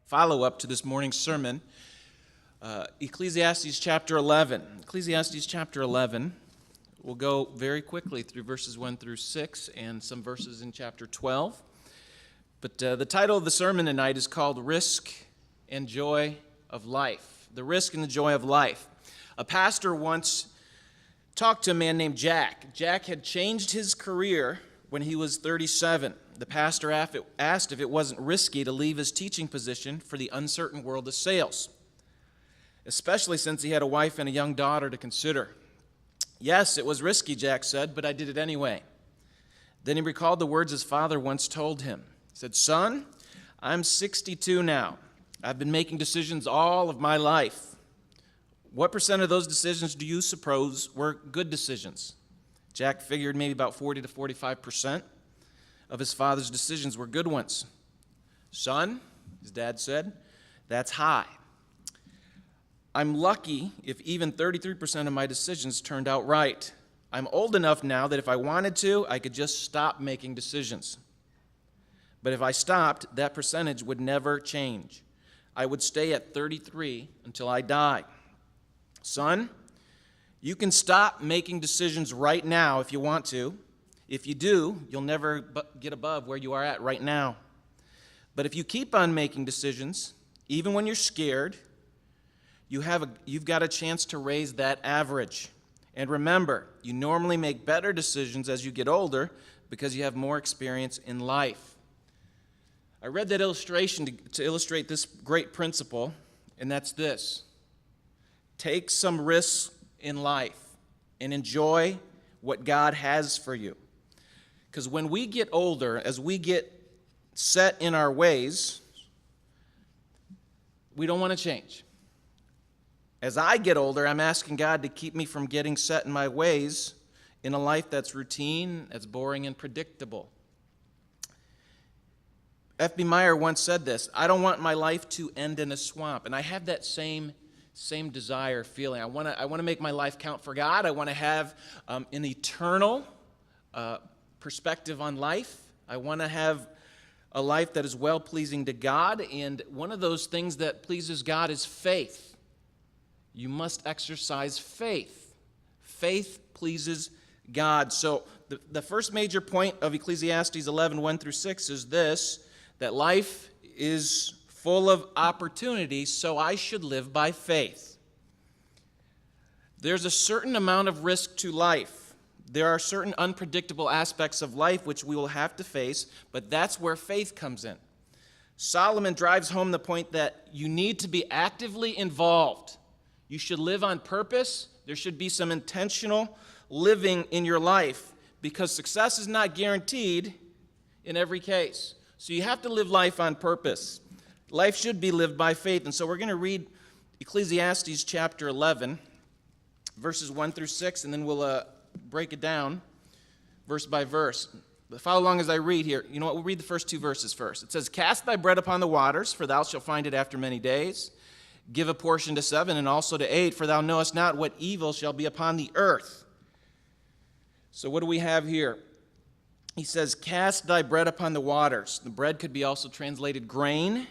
follow-up to this morning's sermon, Ecclesiastes chapter 11. Ecclesiastes chapter 11, we'll go very quickly through verses 1 through 6 and some verses in chapter 12. But the title of the sermon tonight is called Risk and Joy of Life. The Risk and the Joy of Life. A pastor once talked to a man named Jack. Jack had changed his career when he was 37. The pastor asked if it wasn't risky to leave his teaching position for the uncertain world of sales, especially since he had a wife and a young daughter to consider. Yes, it was risky, Jack said, but I did it anyway. Then he recalled the words his father once told him. He said, "Son, I'm 62 now. I've been making decisions all of my life. What percent of those decisions do you suppose were good decisions?" Jack figured maybe about 40 to 45% of his father's decisions were good ones. "Son," his dad said, "that's high. I'm lucky if even 33% of my decisions turned out right. I'm old enough now that if I wanted to, I could just stop making decisions. But if I stopped, that percentage would never change. I would stay at 33 until I die. Son, you can stop making decisions right now if you want to. If you do, you'll never get above where you are at right now. But if you keep on making decisions, even when you're scared, you've got a chance to raise that average. And remember, you normally make better decisions as you get older because you have more experience in life." I read that illustration to illustrate this great principle, and that's this. Take some risks in life and enjoy what God has for you. Because when we get older, as we get set in our ways, we don't want to change. As I get older, I'm asking God to keep me from getting set in my ways in a life that's routine, that's boring and predictable. F.B. Meyer once said this, "I don't want my life to end in a swamp." And I have that same desire, feeling. I want to make my life count for God. I want to have an eternal perspective on life. I want to have a life that is well-pleasing to God. And one of those things that pleases God is faith. You must exercise faith. Faith pleases God. So the first major point of Ecclesiastes 11, 1 through 6 is this, that life is full of opportunities, so I should live by faith. There's a certain amount of risk to life. There are certain unpredictable aspects of life which we will have to face, but that's where faith comes in. Solomon drives home the point that you need to be actively involved. You should live on purpose. There should be some intentional living in your life because success is not guaranteed in every case. So you have to live life on purpose. Life should be lived by faith. And so we're going to read Ecclesiastes chapter 11, verses 1 through 6, and then we'll break it down verse by verse. Follow along as I read here. You know what? We'll read the first two verses first. It says, "Cast thy bread upon the waters, for thou shalt find it after many days. Give a portion to 7 and also to 8, for thou knowest not what evil shall be upon the earth." So what do we have here? He says, "Cast thy bread upon the waters." The bread could be also translated grain.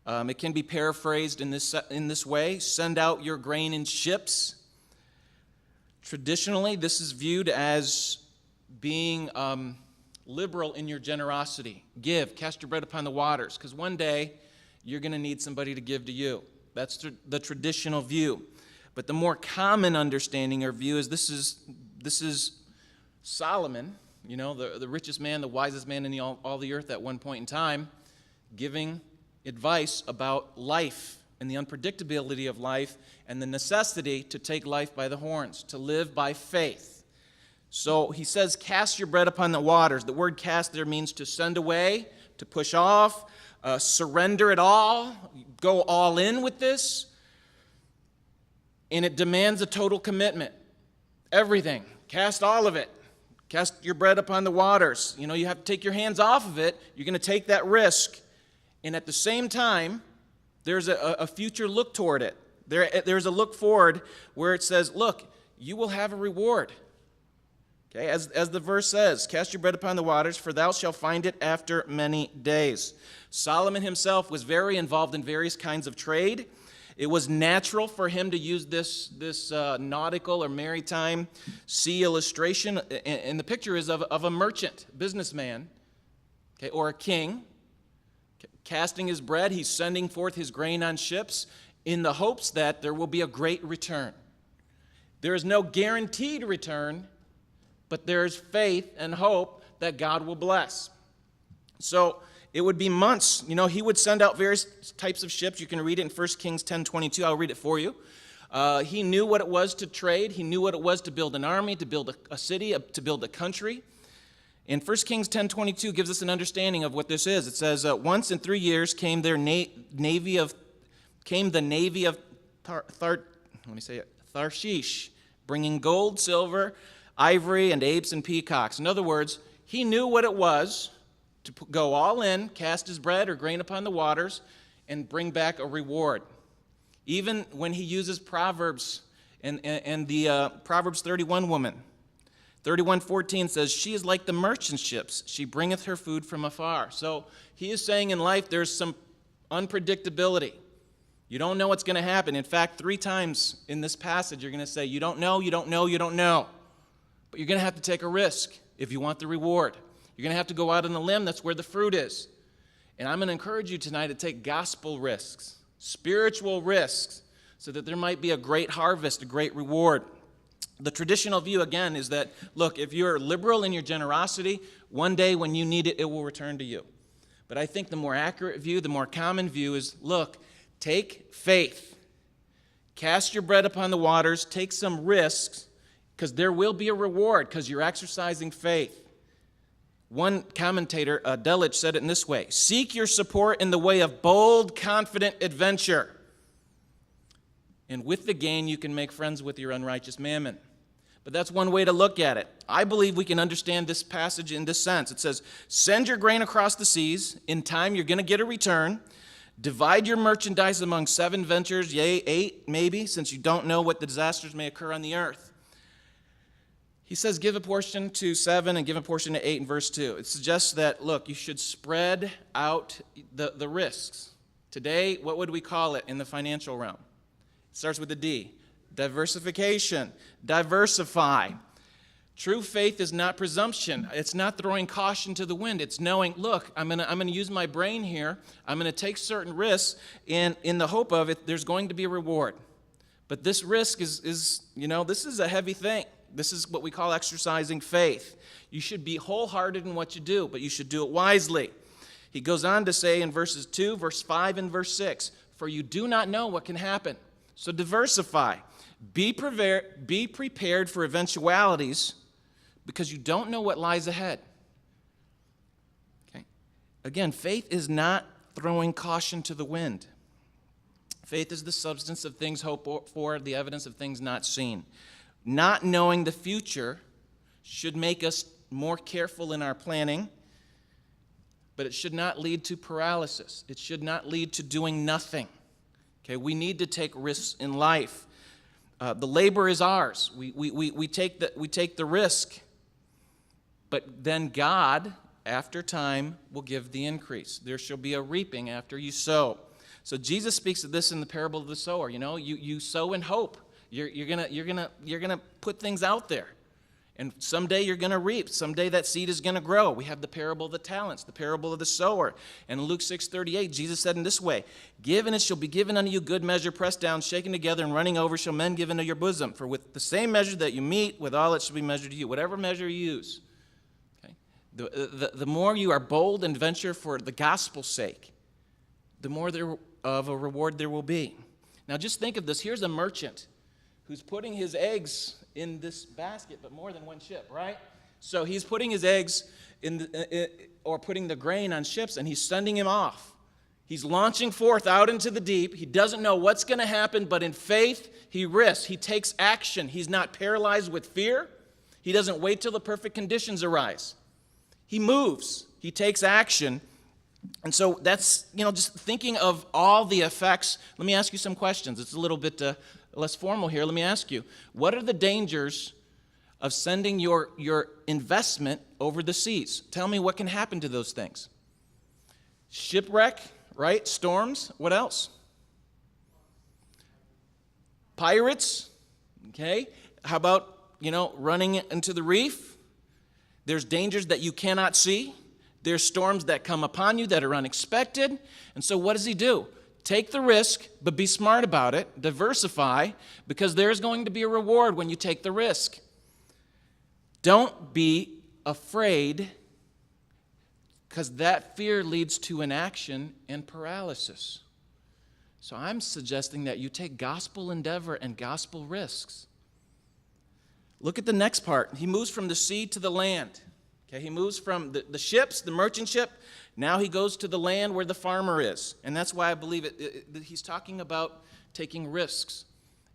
It can be paraphrased in this way. Send out your grain in ships. Traditionally, this is viewed as being liberal in your generosity. Give, cast your bread upon the waters, because one day you're going to need somebody to give to you. That's the traditional view. But the more common understanding or view is this is Solomon, the richest man, the wisest man in all the earth at one point in time, giving advice about life and the unpredictability of life and the necessity to take life by the horns, to live by faith. So he says, cast your bread upon the waters. The word cast there means to send away, to push off, surrender it all, go all in with this. And it demands a total commitment. Everything. Cast all of it. Cast your bread upon the waters. You have to take your hands off of it. You're going to take that risk. And at the same time, there's a future look toward it. There's a look forward where it says, look, you will have a reward. Okay, as the verse says, cast your bread upon the waters, for thou shalt find it after many days. Solomon himself was very involved in various kinds of trade. It was natural for him to use this nautical or maritime sea illustration. And the picture is of a merchant, businessman, okay, or a king, casting his bread. He's sending forth his grain on ships in the hopes that there will be a great return. There is no guaranteed return, but there is faith and hope that God will bless. So it would be months. He would send out various types of ships. You can read it in 1 Kings 10:22. I'll read it for you. He knew what it was to trade. He knew what it was to build an army, to build a city, to build a country. And 1 Kings 10:22 gives us an understanding of what this is. It says, once in 3 years came the navy of Tarshish, bringing gold, silver, ivory, and apes and peacocks. In other words, he knew what it was to go all in, cast his bread or grain upon the waters, and bring back a reward. Even when he uses Proverbs and the Proverbs 31 woman. 31:14 says, she is like the merchant ships. She bringeth her food from afar. So he is saying in life there's some unpredictability. You don't know what's going to happen. In fact, 3 times in this passage you're going to say, you don't know, you don't know, you don't know. But you're going to have to take a risk if you want the reward. You're going to have to go out on the limb. That's where the fruit is. And I'm going to encourage you tonight to take gospel risks, spiritual risks, so that there might be a great harvest, a great reward. The traditional view, again, is that, look, if you're liberal in your generosity, one day when you need it, it will return to you. But I think the more accurate view, the more common view is, look, take faith. Cast your bread upon the waters. Take some risks, because there will be a reward, because you're exercising faith. One commentator, Delitzsch, said it in this way: seek your support in the way of bold, confident adventure. And with the gain, you can make friends with your unrighteous mammon. But that's one way to look at it. I believe we can understand this passage in this sense. It says, send your grain across the seas. In time, you're going to get a return. Divide your merchandise among 7 ventures, yea, 8 maybe, since you don't know what the disasters may occur on the earth. He says give a portion to 7 and give a portion to 8 in verse 2. It suggests that, look, you should spread out the risks. Today, what would we call it in the financial realm? It starts with a D. Diversification. Diversify. True faith is not presumption. It's not throwing caution to the wind. It's knowing, look, I'm gonna use my brain here. I'm going to take certain risks, and in the hope of it, there's going to be a reward. But this risk is this is a heavy thing. This is what we call exercising faith. You should be wholehearted in what you do, but you should do it wisely. He goes on to say in verses 2, verse 5, and verse 6, for you do not know what can happen. So diversify. Be prepared for eventualities, because you don't know what lies ahead. Okay? Again, faith is not throwing caution to the wind. Faith is the substance of things hoped for, the evidence of things not seen. Not knowing the future should make us more careful in our planning, but it should not lead to paralysis. It should not lead to doing nothing. Okay, we need to take risks in life. The labor is ours. We take the risk, but then God, after time, will give the increase. There shall be a reaping after you sow. So Jesus speaks of this in the parable of the sower. You sow in hope. You're gonna put things out there, and someday you're gonna reap. Someday that seed is gonna grow. We have the parable of the talents, the parable of the sower. And in Luke 6:38, Jesus said in this way: "Give, and it shall be given unto you, good measure, pressed down, shaken together, and running over, shall men give into your bosom. For with the same measure that you mete, with all it shall be measured to you." Whatever measure you use. Okay? The more you are bold and venture for the gospel's sake, the more of a reward there will be. Now, just think of this. Here's a merchant who's putting his eggs in this basket, but more than one ship, right? So he's putting his eggs or putting the grain on ships, and he's sending him off. He's launching forth out into the deep. He doesn't know what's going to happen, but in faith, he risks. He takes action. He's not paralyzed with fear. He doesn't wait till the perfect conditions arise. He moves. He takes action. And so that's, just thinking of all the effects. Let me ask you some questions. It's a little bit less formal here. Let me ask you, what are the dangers of sending your investment over the seas. Tell me what can happen to those things. Shipwreck, right? Storms. What else? Pirates. Okay. How about, running into the reef? There's dangers that you cannot see. There's storms that come upon you that are unexpected. And so what does he do? Take the risk, but be smart about it. Diversify, because there's going to be a reward when you take the risk. Don't be afraid, because that fear leads to inaction and paralysis. So I'm suggesting that you take gospel endeavor and gospel risks. Look at the next part. He moves from the sea to the land. Okay, he moves from the ships, the merchant ship. Now he goes to the land where the farmer is. And that's why I believe he's talking about taking risks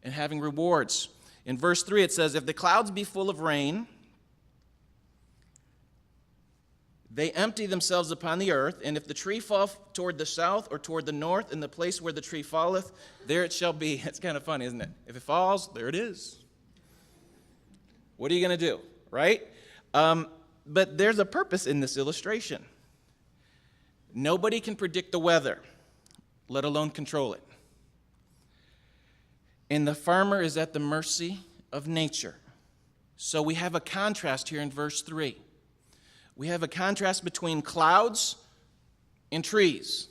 and having rewards. In verse 3 it says, if the clouds be full of rain, they empty themselves upon the earth, and if the tree fall toward the south or toward the north, in the place where the tree falleth, there it shall be. It's kind of funny, isn't it? If it falls, there it is. What are you going to do, right? But there's a purpose in this illustration. Nobody can predict the weather, let alone control it. And the farmer is at the mercy of nature. So we have a contrast here in verse 3. We have a contrast between clouds and trees.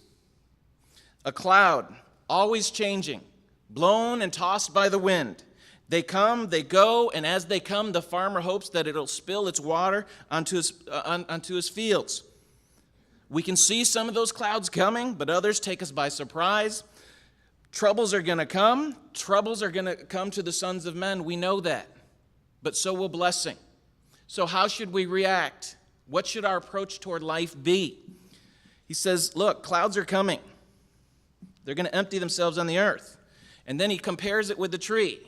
A cloud, always changing, blown and tossed by the wind. They come, they go, and as they come, the farmer hopes that it'll spill its water onto his fields. We can see some of those clouds coming, but others take us by surprise. Troubles are going to come. Troubles are going to come to the sons of men. We know that. But so will blessing. So how should we react? What should our approach toward life be? He says, look, clouds are coming. They're going to empty themselves on the earth. And then he compares it with the tree.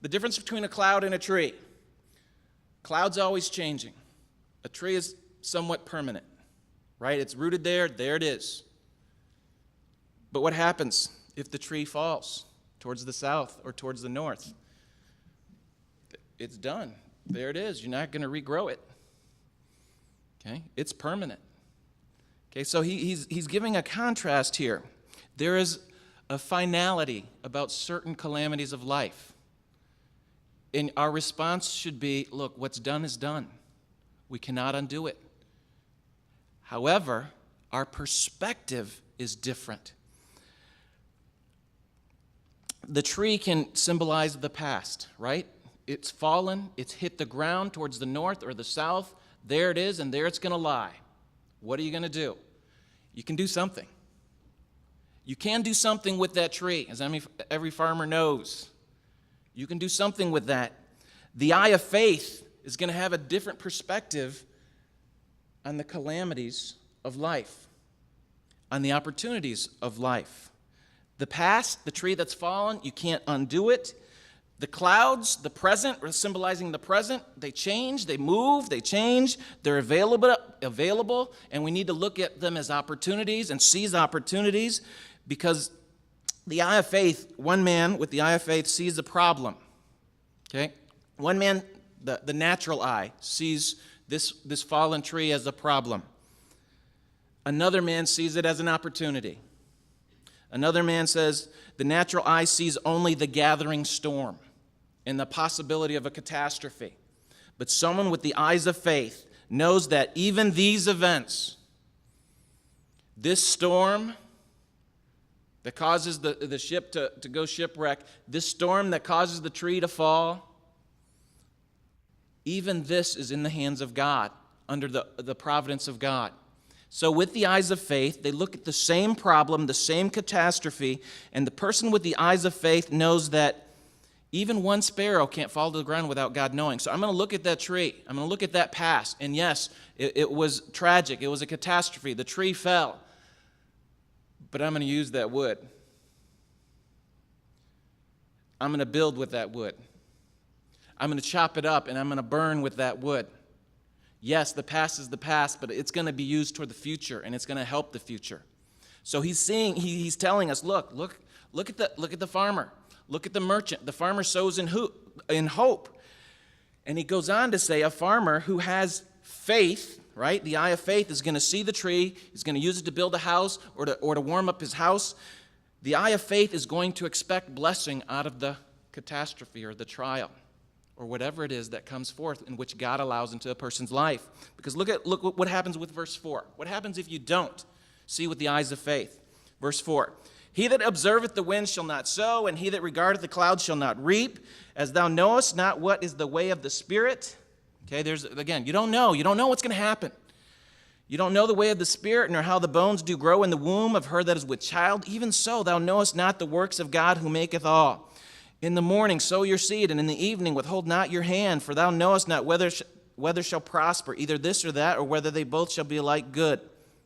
The difference between a cloud and a tree. Cloud's always changing. A tree is somewhat permanent, right? It's rooted there it is. But what happens if the tree falls towards the south or towards the north? It's done. There it is. You're not going to regrow it. Okay? It's permanent. Okay, so he's giving a contrast here. There is a finality about certain calamities of life. And our response should be, look, what's done is done. We cannot undo it. However, our perspective is different. The tree can symbolize the past, right? It's fallen, it's hit the ground towards the north or the south. There it is, and there it's going to lie. What are you going to do? You can do something. You can do something with that tree, as every farmer knows. You can do something with that. The eye of faith is going to have a different perspective on the calamities of life, on the opportunities of life. The past, the tree that's fallen, you can't undo it. The clouds, the present, symbolizing the present, they change, they move, they change, they're available, and we need to look at them as opportunities and seize opportunities, because the eye of faith, one man with the eye of faith sees a problem. Okay? One man, the natural eye, sees this fallen tree as a problem. Another man sees it as an opportunity. Another man says the natural eye sees only the gathering storm and the possibility of a catastrophe. But someone with the eyes of faith knows that even these events, this storm that causes the ship to go shipwreck, this storm that causes the tree to fall, even this is in the hands of God, under the providence of God. So with the eyes of faith, they look at the same problem, the same catastrophe, and the person with the eyes of faith knows that even one sparrow can't fall to the ground without God knowing. So I'm going to look at that tree. I'm going to look at that past. And yes, it was tragic. It was a catastrophe. The tree fell. But I'm going to use that wood. I'm going to build with that wood. I'm going to chop it up and I'm going to burn with that wood. Yes, the past is the past, but it's going to be used toward the future, and it's going to help the future. So he's telling us, look at the farmer. Look at the merchant. The farmer sows in hope. And he goes on to say a farmer who has faith, right? The eye of faith is going to see the tree. He's going to use it to build a house or to warm up his house. The eye of faith is going to expect blessing out of the catastrophe or the trial or whatever it is that comes forth in which God allows into a person's life. Because look what happens with verse 4. What happens if you don't see with the eyes of faith? Verse 4. He that observeth the wind shall not sow, and he that regardeth the clouds shall not reap. As thou knowest not what is the way of the Spirit. Okay, you don't know. You don't know what's going to happen. You don't know the way of the Spirit, nor how the bones do grow in the womb of her that is with child. Even so, thou knowest not the works of God who maketh all. In the morning sow your seed, and in the evening withhold not your hand, for thou knowest not whether shall prosper, either this or that, or whether they both shall be alike good.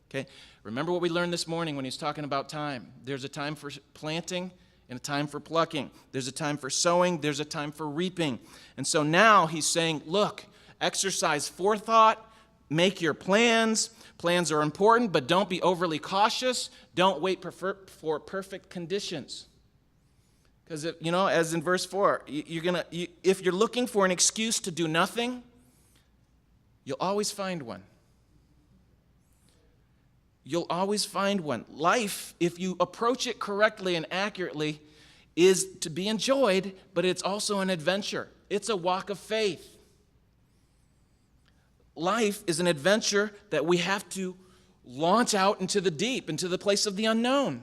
Okay, remember what we learned this morning when he's talking about time. There's a time for planting and a time for plucking. There's a time for sowing. There's a time for reaping. And so now he's saying, look, exercise forethought, make your plans. Plans are important, but don't be overly cautious. Don't wait for perfect conditions. Because, as in verse 4, if you're looking for an excuse to do nothing, you'll always find one. You'll always find one. Life, if you approach it correctly and accurately, is to be enjoyed, but it's also an adventure. It's a walk of faith. Life is an adventure that we have to launch out into the deep, into the place of the unknown.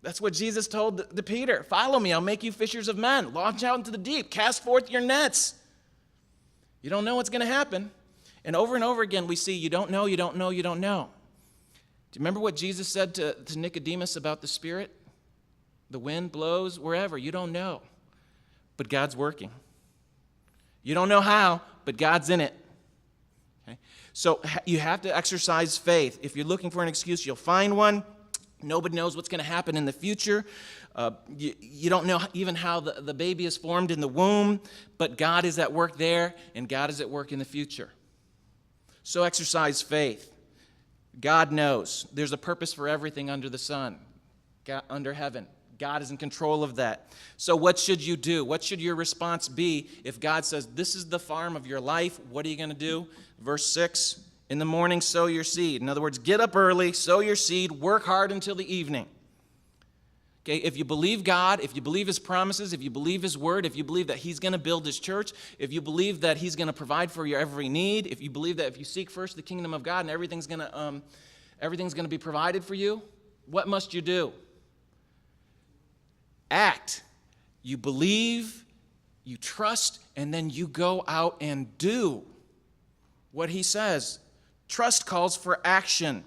That's what Jesus told to Peter. Follow me, I'll make you fishers of men. Launch out into the deep. Cast forth your nets. You don't know what's going to happen. And over again, we see you don't know, you don't know, you don't know. Do you remember what Jesus said to Nicodemus about the Spirit? The wind blows wherever. You don't know. But God's working. You don't know how, but God's in it. Okay? So you have to exercise faith. If you're looking for an excuse, you'll find one. Nobody knows what's going to happen in the future. You don't know even how the baby is formed in the womb, but God is at work there, and God is at work in the future. So exercise faith. God knows. There's a purpose for everything under the sun, under heaven. God is in control of that. So what should you do? What should your response be if God says, this is the farm of your life? What are you going to do? Verse 6, in the morning sow your seed. In other words, get up early, sow your seed, work hard until the evening. Okay, if you believe God, if you believe His promises, if you believe His word, if you believe that He's going to build His church, if you believe that He's going to provide for your every need, if you believe that if you seek first the kingdom of God and everything's going to be provided for you, what must you do? Act. You believe, you trust, and then you go out and do what He says. Trust calls for action,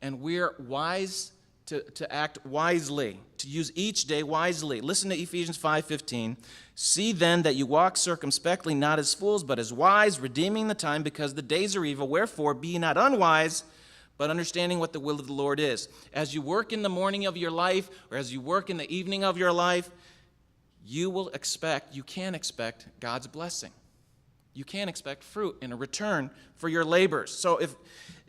and we're wise to act wisely, to use each day wisely. Listen to Ephesians 5:15. See then that you walk circumspectly, not as fools, but as wise, redeeming the time, because the days are evil. Wherefore, be ye not unwise, but understanding what the will of the Lord is. As you work in the morning of your life, or as you work in the evening of your life, you can expect God's blessing. You can expect fruit in a return for your labors. So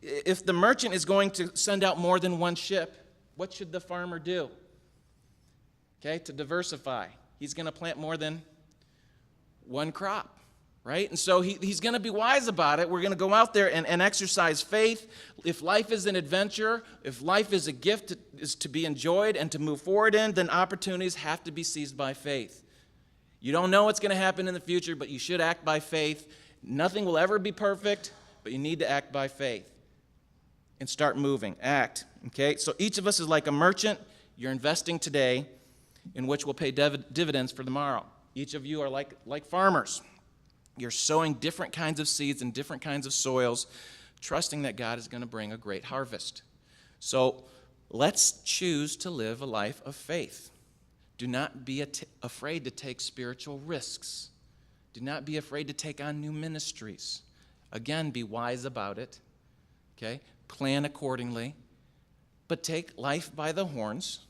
if the merchant is going to send out more than one ship, what should the farmer do? Okay, to diversify. He's going to plant more than one crop, right? And so he's going to be wise about it. We're going to go out there and exercise faith. If life is an adventure, if life is a gift is to be enjoyed and to move forward in, then opportunities have to be seized by faith. You don't know what's going to happen in the future, but you should act by faith. Nothing will ever be perfect, but you need to act by faith and start moving. Act. Okay? So each of us is like a merchant. You're investing today in which will pay dividends for tomorrow. Each of you are like farmers. You're sowing different kinds of seeds in different kinds of soils, trusting that God is going to bring a great harvest. So let's choose to live a life of faith. Do not be afraid to take spiritual risks. Do not be afraid to take on new ministries. Again, be wise about it. Okay? Plan accordingly. But take life by the horns,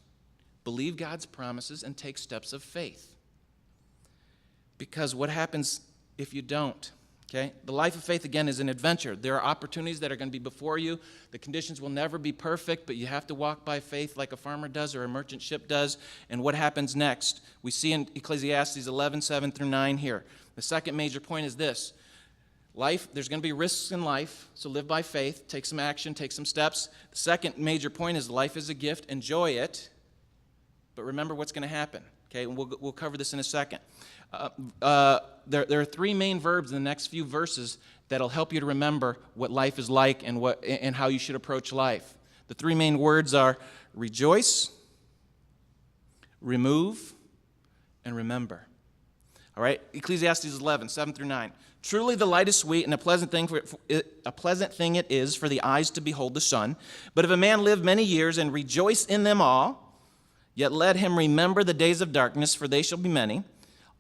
believe God's promises, and take steps of faith. Because what happens if you don't? Okay? The life of faith, again, is an adventure. There are opportunities that are going to be before you. The conditions will never be perfect, but you have to walk by faith like a farmer does or a merchant ship does. And what happens next? We see in Ecclesiastes 11, 7 through 9 here. The second major point is this. Life, there's going to be risks in life, so live by faith. Take some action, take some steps. The second major point is life is a gift. Enjoy it, but remember what's going to happen. Okay, and we'll cover this in a second. There are three main verbs in the next few verses that'll help you to remember what life is like and how you should approach life. The three main words are rejoice, remove, and remember. All right, Ecclesiastes 11, 7 through 9. Truly the light is sweet, and a pleasant thing it is for the eyes to behold the sun. But if a man live many years and rejoice in them all, yet let him remember the days of darkness, for they shall be many.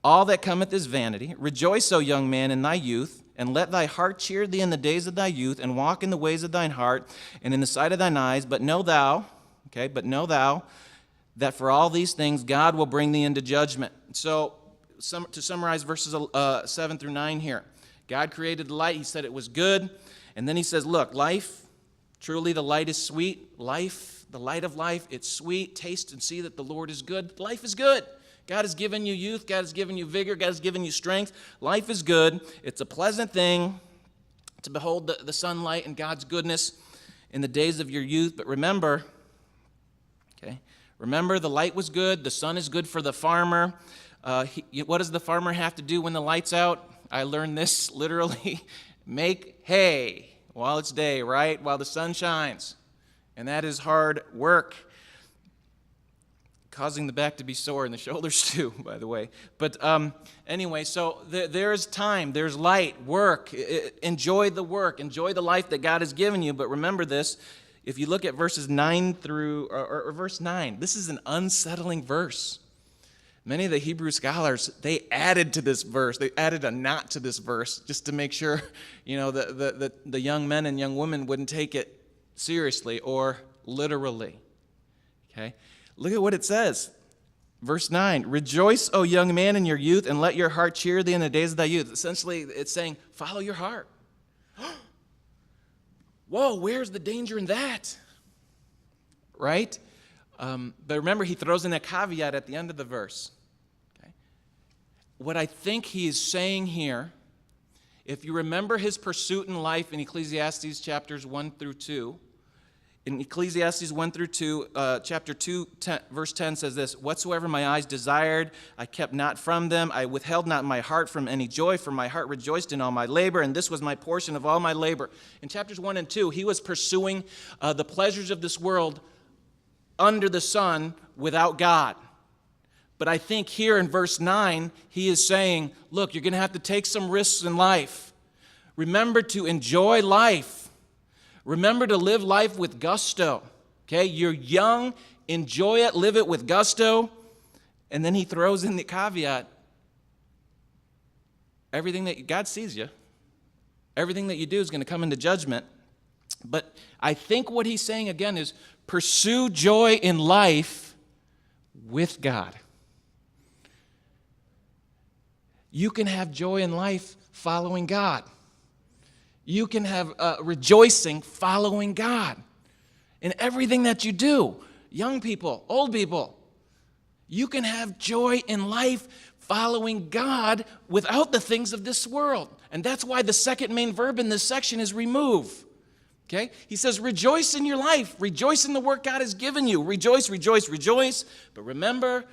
All that cometh is vanity. Rejoice, O young man, in thy youth, and let thy heart cheer thee in the days of thy youth, and walk in the ways of thine heart, and in the sight of thine eyes. But know thou that for all these things God will bring thee into judgment. So, to summarize verses 7 through 9 here. God created the light. He said it was good. And then he says, look, life, truly the light is sweet. Life, the light of life, it's sweet. Taste and see that the Lord is good. Life is good. God has given you youth. God has given you vigor. God has given you strength. Life is good. It's a pleasant thing to behold the sunlight and God's goodness in the days of your youth. But remember, the light was good. The sun is good for the farmer. What does the farmer have to do when the light's out? I learned this literally. Make hay while it's day, right? While the sun shines. And that is hard work. Causing the back to be sore and the shoulders too, by the way. But anyway, so there's time, there's light, work. Enjoy the work. Enjoy the life that God has given you. But remember this. If you look at verses 9 through, or verse 9, this is an unsettling verse. Many of the Hebrew scholars, they added to this verse. They added a not to this verse just to make sure, the young men and young women wouldn't take it seriously or literally. Okay? Look at what it says. Verse 9, rejoice, O young man, in your youth, and let your heart cheer thee in the days of thy youth. Essentially, it's saying, follow your heart. Whoa, where's the danger in that? Right? But remember, he throws in a caveat at the end of the verse. Okay? What I think he is saying here, if you remember his pursuit in life in Ecclesiastes chapters 1 through 2, in Ecclesiastes 1 through 2, chapter 2, verse 10 says this, whatsoever my eyes desired, I kept not from them. I withheld not my heart from any joy, for my heart rejoiced in all my labor, and this was my portion of all my labor. In chapters 1 and 2, he was pursuing the pleasures of this world under the sun without God. But I think here in verse 9, he is saying, look, you're going to have to take some risks in life. Remember to enjoy life. Remember to live life with gusto. Okay, you're young, enjoy it, live it with gusto. And then he throws in the caveat, everything that God sees you, everything that you do is going to come into judgment. But I think what he's saying again is pursue joy in life with God. You can have joy in life following God. You can have rejoicing following God in everything that you do. Young people, old people, you can have joy in life following God without the things of this world. And that's why the second main verb in this section is remove. Okay? He says, rejoice in your life. Rejoice in the work God has given you. Rejoice, rejoice, rejoice. But remember,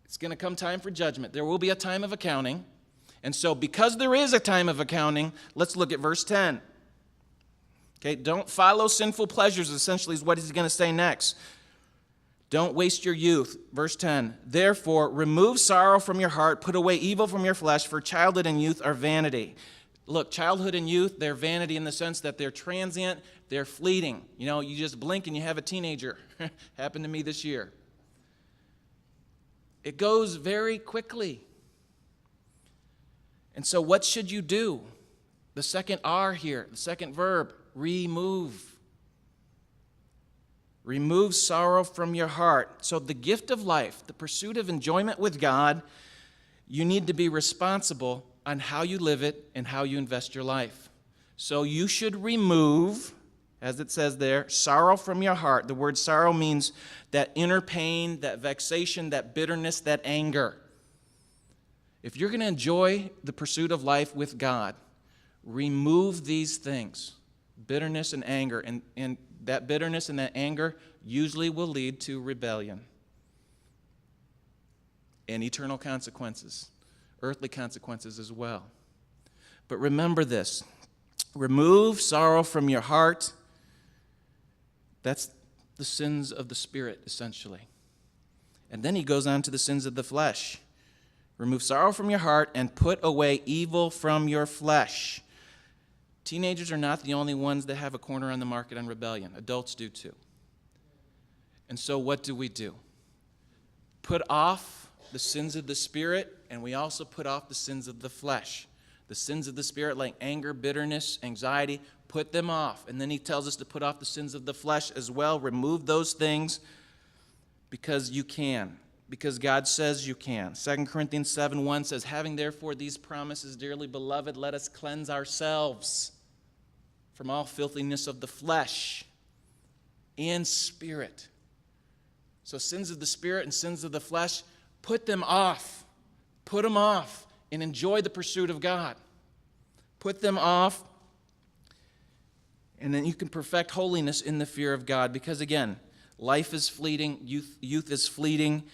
it's going to come time for judgment. There will be a time of accounting. And so because there is a time of accounting, let's look at verse 10. Okay, don't follow sinful pleasures, essentially is what he's going to say next. Don't waste your youth. Verse 10, therefore remove sorrow from your heart, put away evil from your flesh, for childhood and youth are vanity. Look, childhood and youth, they're vanity in the sense that they're transient, they're fleeting. You just blink and you have a teenager. Happened to me this year. It goes very quickly. And so what should you do? The second R here, the second verb, remove. Remove sorrow from your heart. So the gift of life, the pursuit of enjoyment with God, you need to be responsible on how you live it and how you invest your life. So you should remove, as it says there, sorrow from your heart. The word sorrow means that inner pain, that vexation, that bitterness, that anger. If you're going to enjoy the pursuit of life with God, remove these things, bitterness and anger. And that bitterness and that anger usually will lead to rebellion and eternal consequences, earthly consequences as well. But remember this. Remove sorrow from your heart. That's the sins of the spirit, essentially. And then he goes on to the sins of the flesh. Remove sorrow from your heart and put away evil from your flesh. Teenagers are not the only ones that have a corner on the market on rebellion. Adults do too. And so what do? Put off the sins of the spirit, and we also put off the sins of the flesh. The sins of the spirit, like anger, bitterness, anxiety, put them off. And then he tells us to put off the sins of the flesh as well. Remove those things because you can. Because God says you can. 2 Corinthians 7:1 says, having therefore these promises, dearly beloved, let us cleanse ourselves from all filthiness of the flesh and spirit. So sins of the spirit and sins of the flesh, put them off. Put them off and enjoy the pursuit of God. Put them off, and then you can perfect holiness in the fear of God. Because again, life is fleeting, youth is fleeting.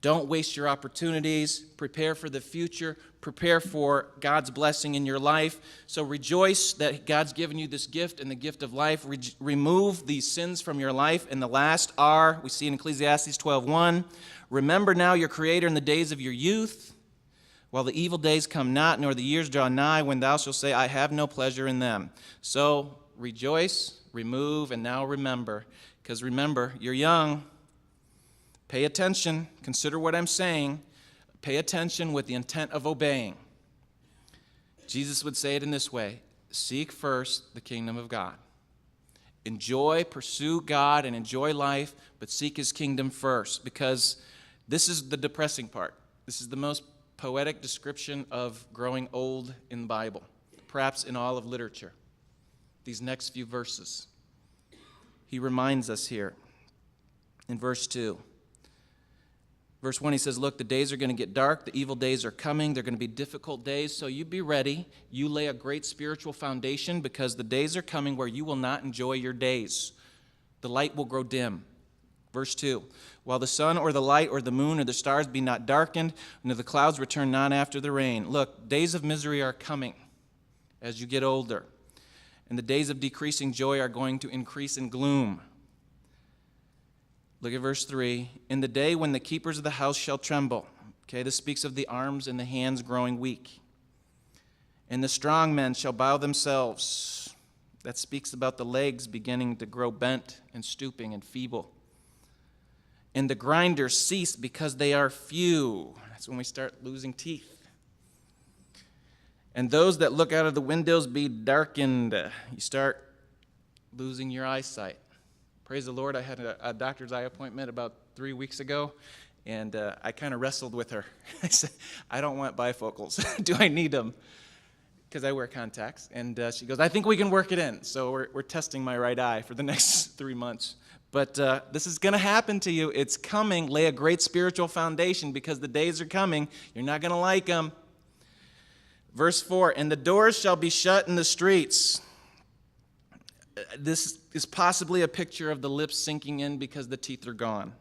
Don't waste your opportunities. Prepare for the future. Prepare for God's blessing in your life. So rejoice that God's given you this gift and the gift of life. Remove these sins from your life. And the last R, we see in Ecclesiastes 12:1. Remember now your Creator in the days of your youth, while the evil days come not, nor the years draw nigh, when thou shalt say, I have no pleasure in them. So rejoice, remove, and now remember. Because remember, you're young. Pay attention. Consider what I'm saying. Pay attention with the intent of obeying. Jesus would say it in this way: seek first the kingdom of God. Enjoy, pursue God, and enjoy life, but seek his kingdom first, because this is the depressing part. This is the most poetic description of growing old in the Bible, perhaps in all of literature. These next few verses. He reminds us here in verse 2. Verse 1, he says, look, the days are going to get dark. The evil days are coming. They're going to be difficult days. So you be ready. You lay a great spiritual foundation, because the days are coming where you will not enjoy your days. The light will grow dim. Verse 2, while the sun or the light or the moon or the stars be not darkened, nor the clouds return not after the rain. Look, days of misery are coming as you get older. And the days of decreasing joy are going to increase in gloom. Look at verse 3. In the day when the keepers of the house shall tremble. Okay, this speaks of the arms and the hands growing weak. And the strong men shall bow themselves. That speaks about the legs beginning to grow bent and stooping and feeble. And the grinders cease because they are few. That's when we start losing teeth. And those that look out of the windows be darkened. You start losing your eyesight. Praise the Lord, I had a doctor's eye appointment about 3 weeks ago, and I kind of wrestled with her. I said, I don't want bifocals. Do I need them? Because I wear contacts. And she goes, I think we can work it in. So we're testing my right eye for the next 3 months. But this is going to happen to you. It's coming. Lay a great spiritual foundation, because the days are coming. You're not going to like them. Verse 4, and the doors shall be shut in the streets. This is possibly a picture of the lips sinking in because the teeth are gone.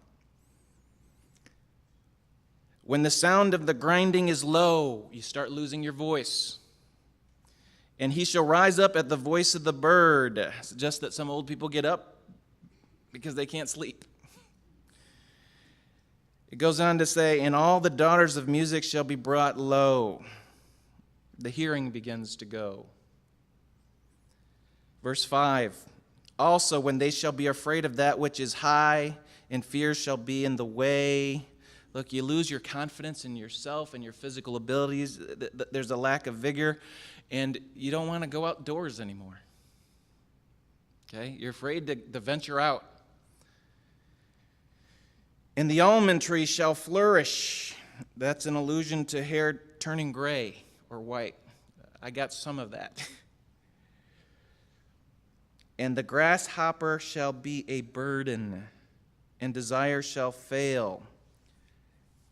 When the sound of the grinding is low, you start losing your voice. And he shall rise up at the voice of the bird. Suggests that some old people get up because they can't sleep. It goes on to say, and all the daughters of music shall be brought low. The hearing begins to go. Verse 5, also when they shall be afraid of that which is high, and fear shall be in the way. Look, you lose your confidence in yourself and your physical abilities. There's a lack of vigor, and you don't want to go outdoors anymore. Okay? You're afraid to venture out. And the almond tree shall flourish. That's an allusion to hair turning gray or white. I got some of that. And the grasshopper shall be a burden, and desire shall fail.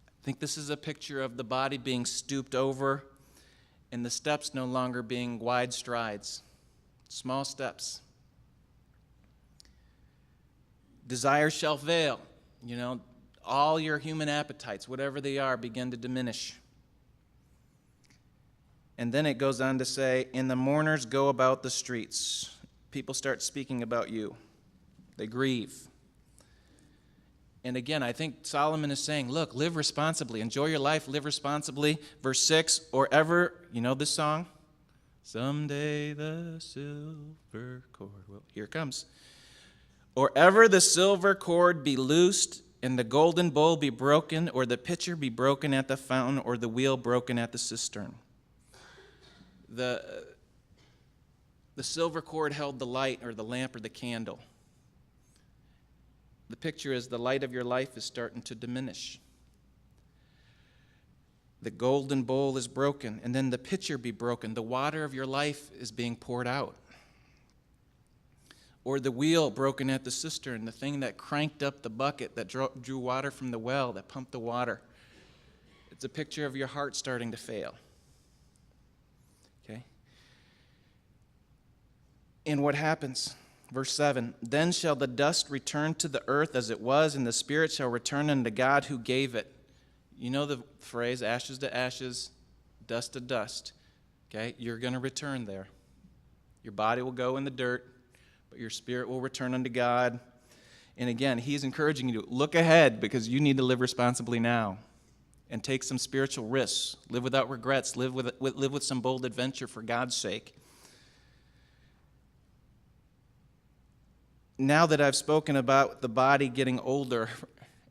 I think this is a picture of the body being stooped over and the steps no longer being wide strides, small steps. Desire shall fail. All your human appetites, whatever they are, begin to diminish. And then it goes on to say, and the mourners go about the streets. People start speaking about you. They grieve. And again, I think Solomon is saying, look, live responsibly. Enjoy your life, live responsibly. Verse 6, or ever, this song? Someday the silver cord will... Here it comes. Or ever the silver cord be loosed, and the golden bowl be broken, or the pitcher be broken at the fountain, or the wheel broken at the cistern. The silver cord held the light or the lamp or the candle. The picture is the light of your life is starting to diminish. The golden bowl is broken, and then the pitcher be broken. The water of your life is being poured out. Or the wheel broken at the cistern, the thing that cranked up the bucket, that drew water from the well, that pumped the water. It's a picture of your heart starting to fail. Okay? And what happens? Verse 7, then shall the dust return to the earth as it was, and the spirit shall return unto God who gave it. You know the phrase, ashes to ashes, dust to dust. Okay? You're going to return there. Your body will go in the dirt, but your spirit will return unto God. And again, he's encouraging you to look ahead because you need to live responsibly now and take some spiritual risks. Live without regrets. Live with some bold adventure for God's sake. Now that I've spoken about the body getting older,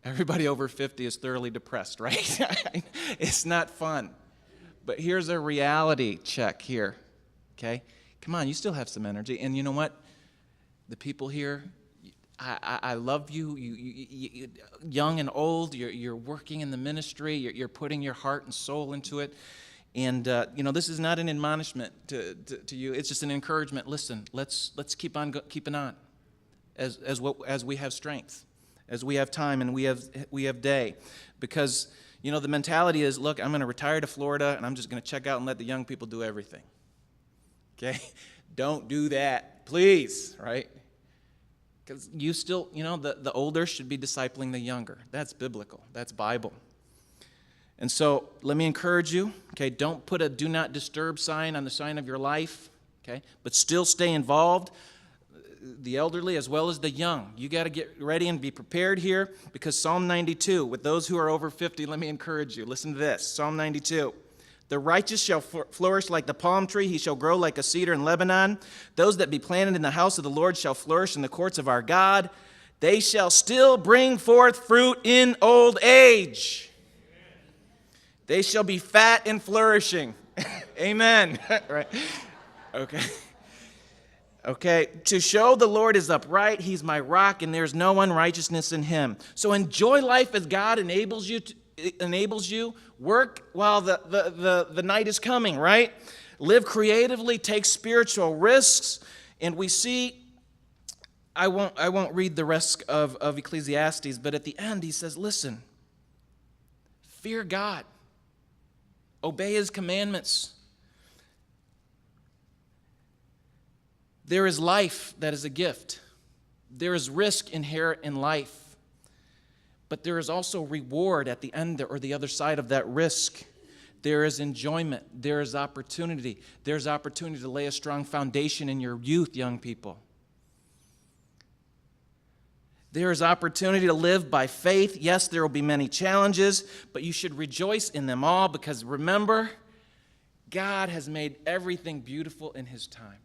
everybody over 50 is thoroughly depressed, right? It's not fun. But here's a reality check here, okay? Come on, you still have some energy. And you know what? The people here, I love you. You young and old, you're working in the ministry. You're putting your heart and soul into it. And, this is not an admonishment to you. It's just an encouragement. Listen, let's keep on keeping on. As we have strength, as we have time, and we have day. Because, the mentality is, look, I'm going to retire to Florida, and I'm just going to check out and let the young people do everything. Okay? Don't do that, please, right? Because you still, the older should be discipling the younger. That's biblical. That's Bible. And so let me encourage you, okay, don't put a do not disturb sign on the sign of your life, okay, but still stay involved. The elderly as well as the young. You got to get ready and be prepared here because Psalm 92, with those who are over 50, let me encourage you. Listen to this. Psalm 92. The righteous shall flourish like the palm tree. He shall grow like a cedar in Lebanon. Those that be planted in the house of the Lord shall flourish in the courts of our God. They shall still bring forth fruit in old age. They shall be fat and flourishing. Amen. Right. Okay. Okay, to show the Lord is upright, he's my rock, and there's no unrighteousness in him. So enjoy life as God enables you. Work while the night is coming, right? Live creatively, take spiritual risks. And we see, I won't read the rest of Ecclesiastes, but at the end he says, listen, fear God, obey his commandments. There is life that is a gift. There is risk inherent in life. But there is also reward at the end or the other side of that risk. There is enjoyment. There is opportunity. There's opportunity to lay a strong foundation in your youth, young people. There is opportunity to live by faith. Yes, there will be many challenges, but you should rejoice in them all because remember, God has made everything beautiful in his time.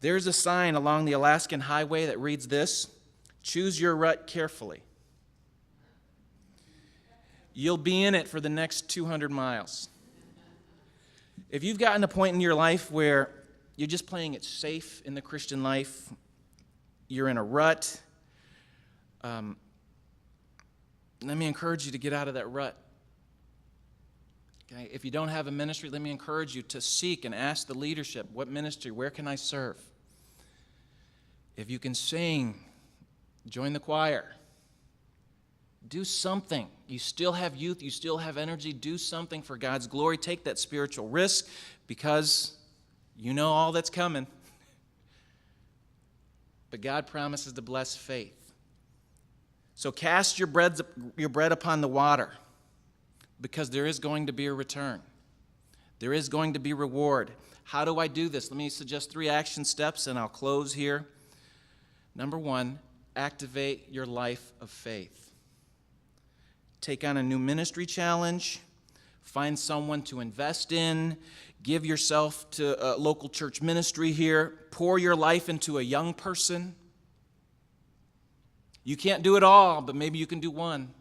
There's a sign along the Alaskan highway that reads this: choose your rut carefully. You'll be in it for the next 200 miles. If you've gotten a point in your life where you're just playing it safe in the Christian life, you're in a rut, let me encourage you to get out of that rut. Okay? If you don't have a ministry, let me encourage you to seek and ask the leadership, what ministry, where can I serve? If you can sing, join the choir. Do something. You still have youth, you still have energy. Do something for God's glory. Take that spiritual risk because you know all that's coming. But God promises to bless faith. So cast your bread upon the water because there is going to be a return. There is going to be reward. How do I do this? Let me suggest 3 action steps and I'll close here. Number 1, activate your life of faith. Take on a new ministry challenge. Find someone to invest in. Give yourself to a local church ministry here. Pour your life into a young person. You can't do it all, but maybe you can do one.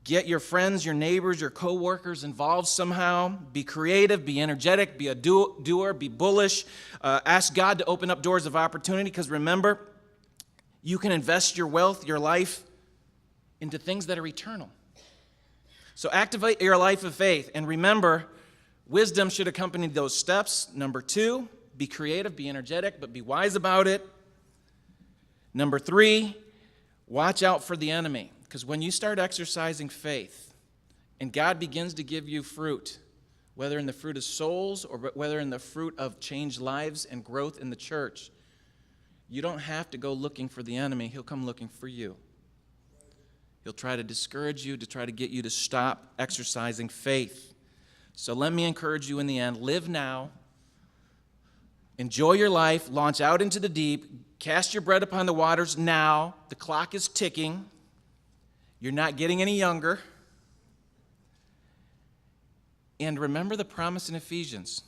Get your friends, your neighbors, your co-workers involved somehow. Be creative, be energetic, be a doer, be bullish. Ask God to open up doors of opportunity because remember, you can invest your wealth, your life into things that are eternal. So activate your life of faith. And remember, wisdom should accompany those steps. Number 2, be creative, be energetic, but be wise about it. Number 3, watch out for the enemy. Because when you start exercising faith and God begins to give you fruit, whether in the fruit of souls or whether in the fruit of changed lives and growth in the church, you don't have to go looking for the enemy. He'll come looking for you. He'll try to discourage you, to try to get you to stop exercising faith. So let me encourage you in the end, live now, enjoy your life, launch out into the deep, cast your bread upon the waters now. The clock is ticking. You're not getting any younger. And remember the promise in Ephesians.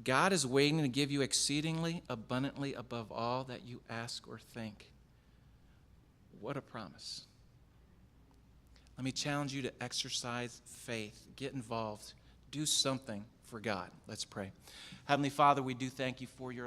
God is waiting to give you exceedingly abundantly above all that you ask or think. What a promise. Let me challenge you to exercise faith. Get involved. Do something for God. Let's pray. Heavenly Father, we do thank you for your